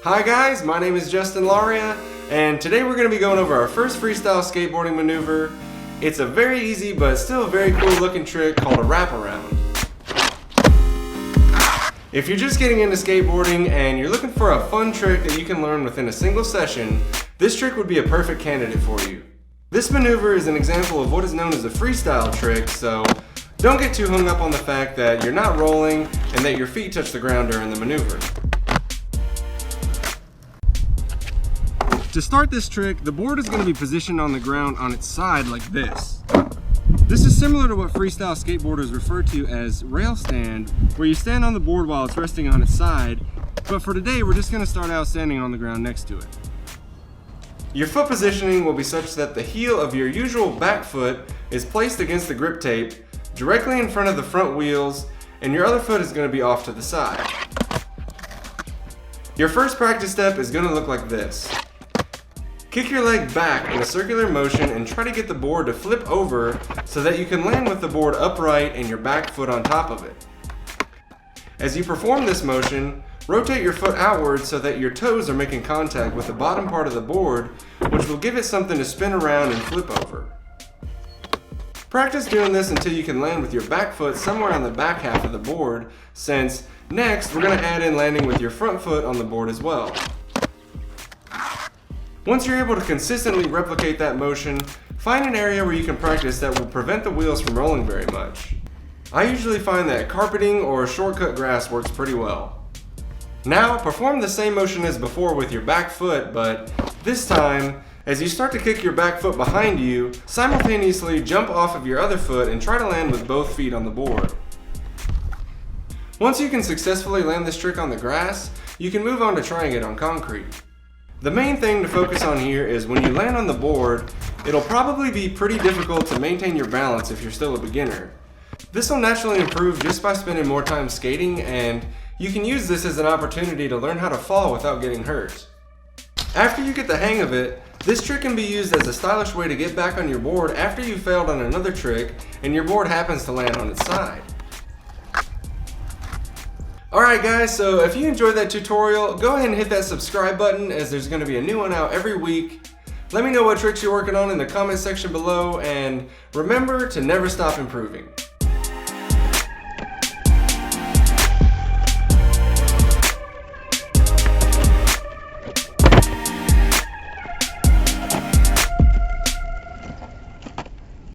Hi guys, my name is Justin Laria, and today we're going to be going over our first freestyle skateboarding maneuver. It's a very easy but still very cool looking trick called a wraparound. If you're just getting into skateboarding and you're looking for a fun trick that you can learn within a single session, this trick would be a perfect candidate for you. This maneuver is an example of what is known as a freestyle trick, so don't get too hung up on the fact that you're not rolling and that your feet touch the ground during the maneuver. To start this trick, the board is going to be positioned on the ground on its side like this. This is similar to what freestyle skateboarders refer to as rail stand, where you stand on the board while it's resting on its side, but for today we're just going to start out standing on the ground next to it. Your foot positioning will be such that the heel of your usual back foot is placed against the grip tape, directly in front of the front wheels, and your other foot is going to be off to the side. Your first practice step is going to look like this. Kick your leg back in a circular motion and try to get the board to flip over so that you can land with the board upright and your back foot on top of it. As you perform this motion, rotate your foot outward so that your toes are making contact with the bottom part of the board, which will give it something to spin around and flip over. Practice doing this until you can land with your back foot somewhere on the back half of the board, since next we're going to add in landing with your front foot on the board as well. Once you're able to consistently replicate that motion, find an area where you can practice that will prevent the wheels from rolling very much. I usually find that carpeting or shortcut grass works pretty well. Now, perform the same motion as before with your back foot, but this time, as you start to kick your back foot behind you, simultaneously jump off of your other foot and try to land with both feet on the board. Once you can successfully land this trick on the grass, you can move on to trying it on concrete. The main thing to focus on here is when you land on the board, it'll probably be pretty difficult to maintain your balance if you're still a beginner. This will naturally improve just by spending more time skating, and you can use this as an opportunity to learn how to fall without getting hurt. After you get the hang of it, this trick can be used as a stylish way to get back on your board after you failed on another trick and your board happens to land on its side. Alright guys, so if you enjoyed that tutorial, go ahead and hit that subscribe button as there's going to be a new one out every week. Let me know what tricks you're working on in the comment section below, and remember to never stop improving.